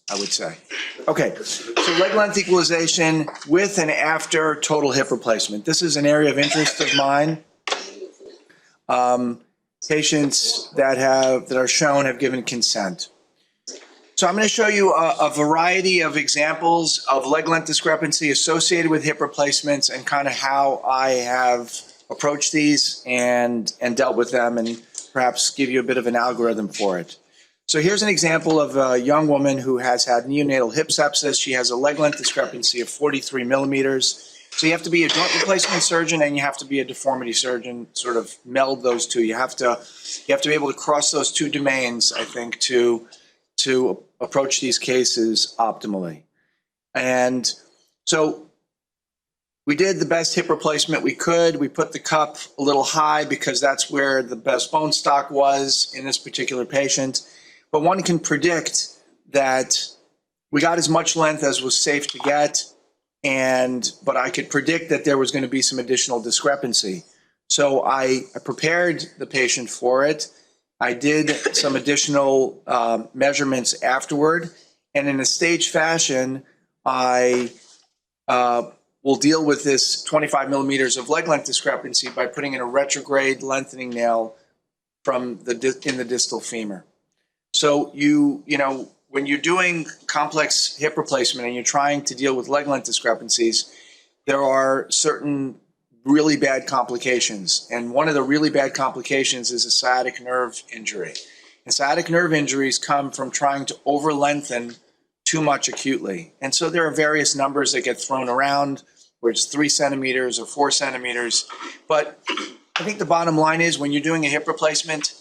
I would say. Okay, so leg length equalization with and after total hip replacement. This is an area of interest of mine. Patients that are shown have given consent. So I'm going to show you a variety of examples of leg length discrepancy associated with hip replacements and kind of how I have approached these and dealt with them, and perhaps give you a bit of an algorithm for it. So here's an example of a young woman who has had neonatal hip sepsis. She has a leg length discrepancy of 43 millimeters. So you have to be a joint replacement surgeon and you have to be a deformity surgeon, sort of meld those two. You have to be able to cross those two domains, I think, to approach these cases optimally. And so we did the best hip replacement we could. We put the cup a little high because that's where the best bone stock was in this particular patient. But one can predict that we got as much length as was safe to get, but I could predict that there was going to be some additional discrepancy. So I prepared the patient for it. I did some additional measurements afterward, and in a staged fashion, I will deal with this 25 millimeters of leg length discrepancy by putting in a retrograde lengthening nail from in the distal femur. So you know, when you're doing complex hip replacement and you're trying to deal with leg length discrepancies, there are certain really bad complications. And one of the really bad complications is a sciatic nerve injury. And sciatic nerve injuries come from trying to over-lengthen too much acutely. And so there are various numbers that get thrown around, where it's 3 centimeters or 4 centimeters. But I think the bottom line is when you're doing a hip replacement,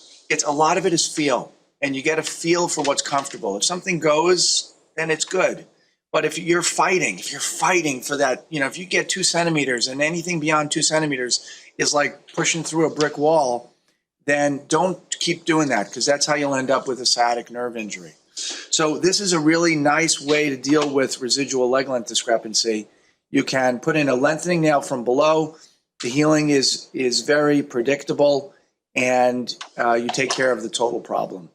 a lot of it is feel. And you get a feel for what's comfortable. If something goes, then it's good. But if you're fighting for that, you know, if you get 2 centimeters and anything beyond 2 centimeters is like pushing through a brick wall, then don't keep doing that, because that's how you'll end up with a sciatic nerve injury. So this is a really nice way to deal with residual leg length discrepancy. You can put in a lengthening nail from below. The healing is very predictable, and you take care of the total problem.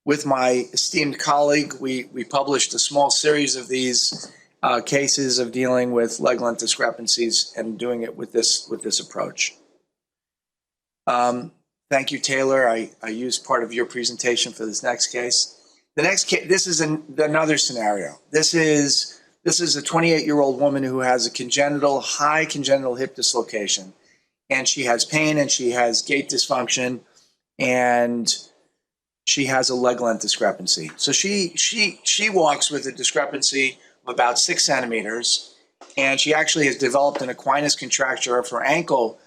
With my esteemed colleague, we published a small series of these cases of dealing with leg length discrepancies and doing it with this approach. Thank you, Taylor. I used part of your presentation for this next case. The next case, this is another scenario. This is a 28-year-old woman who has a high congenital hip dislocation, and she has pain and she has gait dysfunction, and she has a leg length discrepancy. So she walks with a discrepancy of about 6 centimeters, and she actually has developed an equinus contracture of her ankle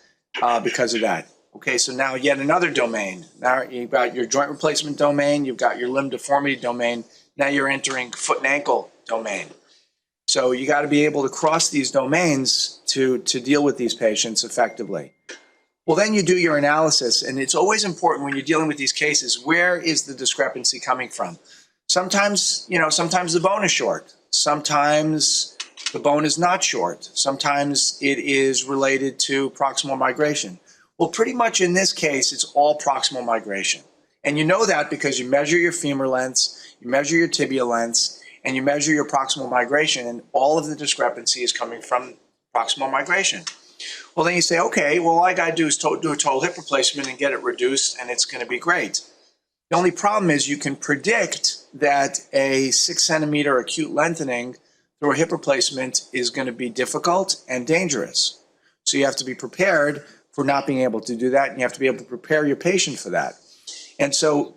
because of that. Okay, so now yet another domain. Now you've got your joint replacement domain, you've got your limb deformity domain, now you're entering foot and ankle domain. So you got to be able to cross these domains to deal with these patients effectively. Well, then you do your analysis, and it's always important when you're dealing with these cases, where is the discrepancy coming from? Sometimes, you know, sometimes the bone is short. Sometimes the bone is not short. Sometimes it is related to proximal migration. Well, pretty much in this case, it's all proximal migration. And you know that because you measure your femur lengths, you measure your tibia lengths, and you measure your proximal migration, and all of the discrepancy is coming from proximal migration. Well, then you say, okay, well, all I got to do is do a total hip replacement and get it reduced, and it's going to be great. The only problem is you can predict that a 6 centimeter acute lengthening through a hip replacement is going to be difficult and dangerous. So you have to be prepared for not being able to do that, and you have to be able to prepare your patient for that. And so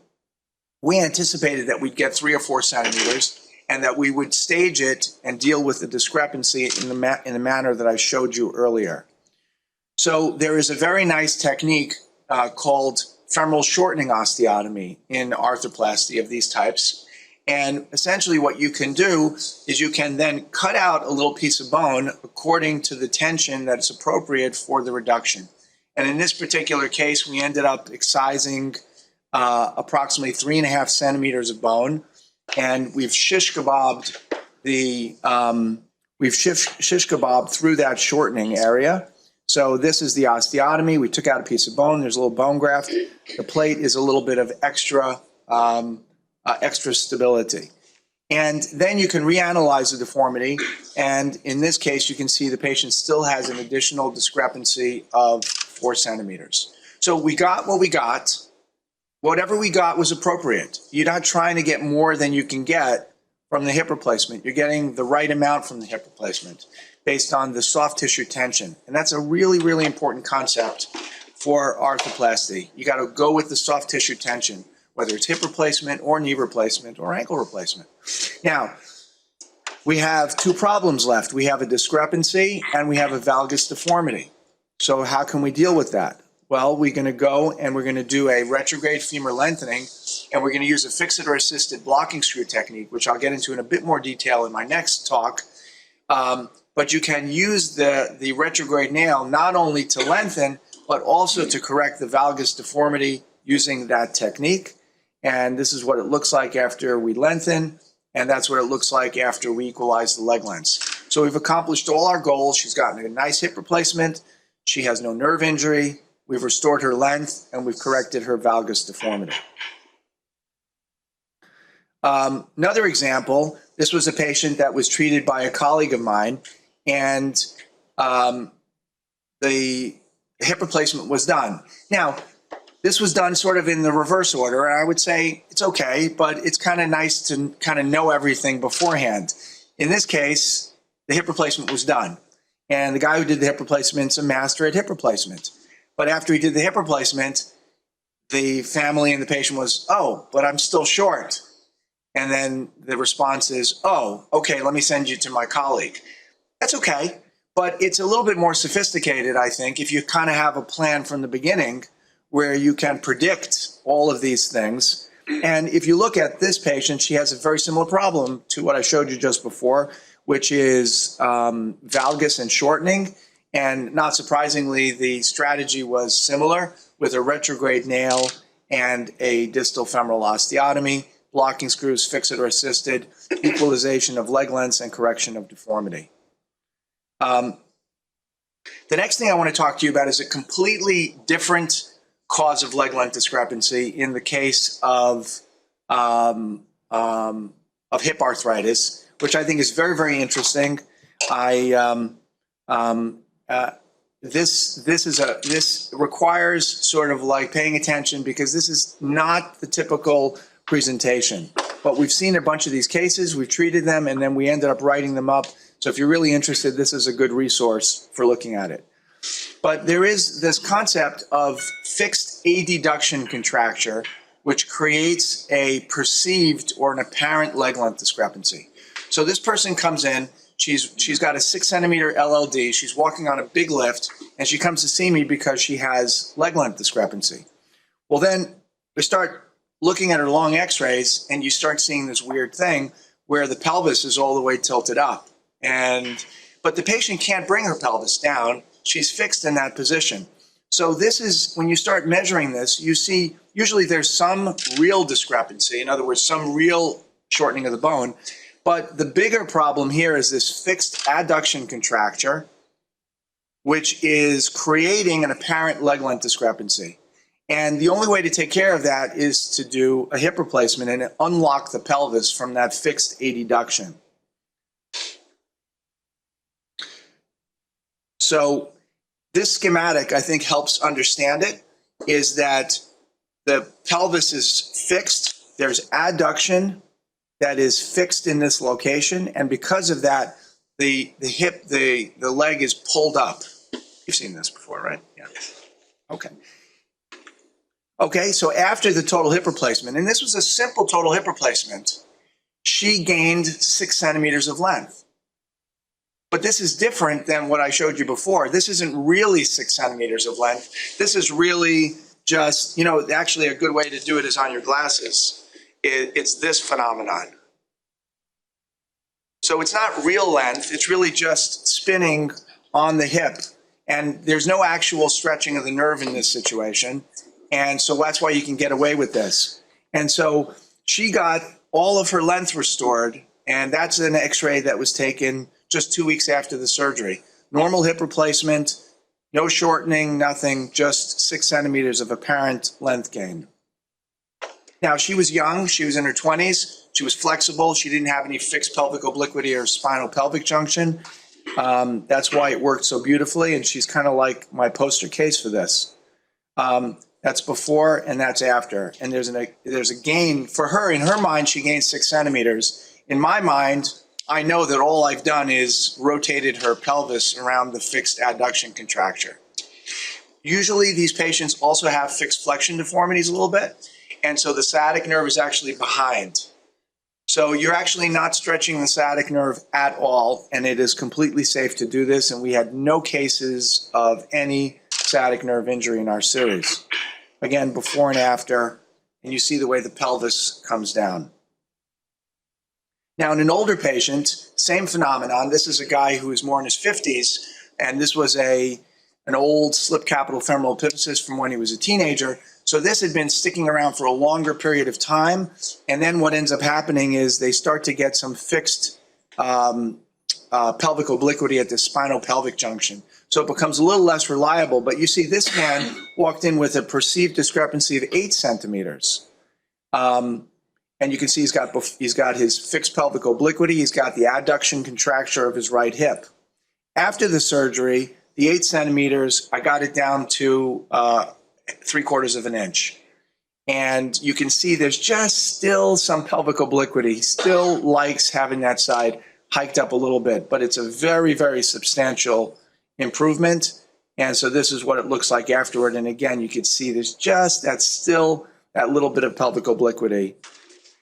we anticipated that we'd get 3 or 4 centimeters and that we would stage it and deal with the discrepancy in the manner that I showed you earlier. So there is a very nice technique called femoral shortening osteotomy in arthroplasty of these types. And essentially what you can do is you can then cut out a little piece of bone according to the tension that is appropriate for the reduction. And in this particular case, we ended up excising approximately 3.5 centimeters of bone, and we've shish kebabbed through that shortening area. So this is the osteotomy. We took out a piece of bone. There's a little bone graft. The plate is a little bit of extra extra stability. And then you can reanalyze the deformity. And in this case, you can see the patient still has an additional discrepancy of 4 centimeters. So we got what we got. Whatever we got was appropriate. You're not trying to get more than you can get from the hip replacement. You're getting the right amount from the hip replacement based on the soft tissue tension. And that's a really, really important concept for arthroplasty. You got to go with the soft tissue tension, whether it's hip replacement or knee replacement or ankle replacement. Now, we have 2 problems left. We have a discrepancy and we have a valgus deformity. So how can we deal with that? Well, we're going to go and we're going to do a retrograde femur lengthening, and we're going to use a fixator-assisted blocking screw technique, which I'll get into in a bit more detail in my next talk. But you can use the retrograde nail not only to lengthen, but also to correct the valgus deformity using that technique. And this is what it looks like after we lengthen, and that's what it looks like after we equalize the leg lengths. So we've accomplished all our goals. She's gotten a nice hip replacement. She has no nerve injury. We've restored her length, and we've corrected her valgus deformity. Another example, this was a patient that was treated by a colleague of mine, and the hip replacement was done. Now, this was done sort of in the reverse order, and I would say it's okay, but it's kind of nice to kind of know everything beforehand. In this case, the hip replacement was done, and the guy who did the hip replacement's a master at hip replacement. But after he did the hip replacement, the family and the patient was, oh, but I'm still short. And then the response is, oh, okay, let me send you to my colleague. That's okay, but it's a little bit more sophisticated, I think, if you kind of have a plan from the beginning where you can predict all of these things. And if you look at this patient, she has a very similar problem to what I showed you just before, which is valgus and shortening. And not surprisingly, the strategy was similar with a retrograde nail and a distal femoral osteotomy, blocking screws, fixator assisted, equalization of leg lengths, and correction of deformity. The next thing I want to talk to you about is a completely different cause of leg length discrepancy in the case of hip arthritis, which I think is very, very interesting. This requires sort of like paying attention, because this is not the typical presentation. But we've seen a bunch of these cases, we've treated them, and then we ended up writing them up. So if you're really interested, this is a good resource for looking at it. But there is this concept of fixed adduction contracture, which creates a perceived or an apparent leg length discrepancy. So this person comes in, she's got a 6 centimeter LLD, she's walking on a big lift, and she comes to see me because she has leg length discrepancy. Well, then we start looking at her long x-rays, and you start seeing this weird thing where the pelvis is all the way tilted up. But the patient can't bring her pelvis down. She's fixed in that position. So this is, when you start measuring this, you see usually there's some real discrepancy, in other words, some real shortening of the bone. But the bigger problem here is this fixed adduction contracture, which is creating an apparent leg length discrepancy. And the only way to take care of that is to do a hip replacement and unlock the pelvis from that fixed adduction. So this schematic, I think, helps understand it, is that the pelvis is fixed, there's adduction that is fixed in this location, and because of that, the leg is pulled up. You've seen this before, right? Yeah. Okay. Okay, so after the total hip replacement, and this was a simple total hip replacement, she gained 6 centimeters of length. But this is different than what I showed you before. This isn't really 6 centimeters of length. This is really just, you know, actually a good way to do it is on your glasses. It's this phenomenon. So it's not real length, it's really just spinning on the hip. And there's no actual stretching of the nerve in this situation. And so that's why you can get away with this. And so she got all of her length restored, and that's an x-ray that was taken just 2 weeks after the surgery. Normal hip replacement, no shortening, nothing, just 6 centimeters of apparent length gain. Now, she was young. She was in her 20s. She was flexible. She didn't have any fixed pelvic obliquity or spinal pelvic junction. That's why it worked so beautifully. And she's kind of like my poster case for this. That's before and that's after. And there's a gain for her. In her mind, she gained 6 centimeters. In my mind, I know that all I've done is rotated her pelvis around the fixed adduction contracture. Usually these patients also have fixed flexion deformities a little bit. And so the sciatic nerve is actually behind. So you're actually not stretching the sciatic nerve at all. And it is completely safe to do this. And we had no cases of any sciatic nerve injury in our series. Again, before and after, and you see the way the pelvis comes down. Now, in an older patient, same phenomenon. This is a guy who is more in his 50s, and this was an old slip capital femoral epiphysis from when he was a teenager. So this had been sticking around for a longer period of time, and then what ends up happening is they start to get some fixed pelvic obliquity at the spinal pelvic junction. So it becomes a little less reliable, but you see this man walked in with a perceived discrepancy of 8 centimeters. And you can see he's got his fixed pelvic obliquity, he's got the adduction contracture of his right hip. After the surgery, the 8 centimeters, I got it down to 3/4 of an inch. And you can see there's just still some pelvic obliquity. He still likes having that side hiked up a little bit, but it's a very, very substantial improvement. And so this is what it looks like afterward. And again, you can see there's just still that little bit of pelvic obliquity,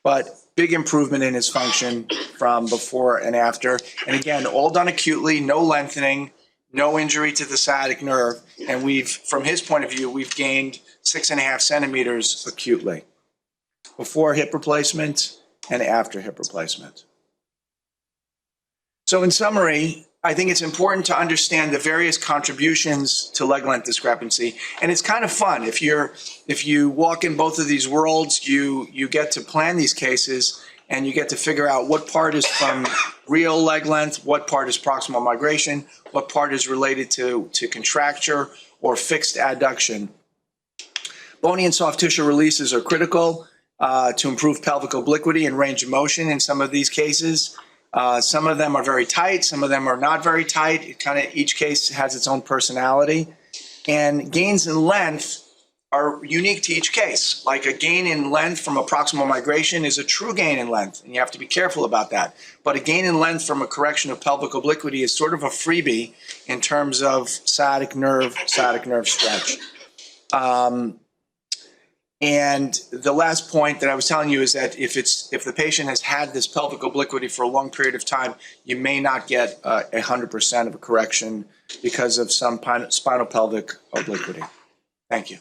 but big improvement in his function from before and after. And again, all done acutely, no lengthening, no injury to the sciatic nerve. And from his point of view, we've gained 6.5 centimeters acutely before hip replacement and after hip replacement. So in summary, I think it's important to understand the various contributions to leg length discrepancy. And it's kind of fun. If you walk in both of these worlds, you get to plan these cases and you get to figure out what part is from real leg length, what part is proximal migration, what part is related to contracture or fixed adduction. Bony and soft tissue releases are critical to improve pelvic obliquity and range of motion in some of these cases. Some of them are very tight, some of them are not very tight. Each case has its own personality. And gains in length are unique to each case. Like a gain in length from a proximal migration is a true gain in length, and you have to be careful about that. But a gain in length from a correction of pelvic obliquity is sort of a freebie in terms of sciatic nerve stretch. And the last point that I was telling you is that if the patient has had this pelvic obliquity for a long period of time, you may not get 100% of a correction because of some spinal pelvic obliquity. Thank you.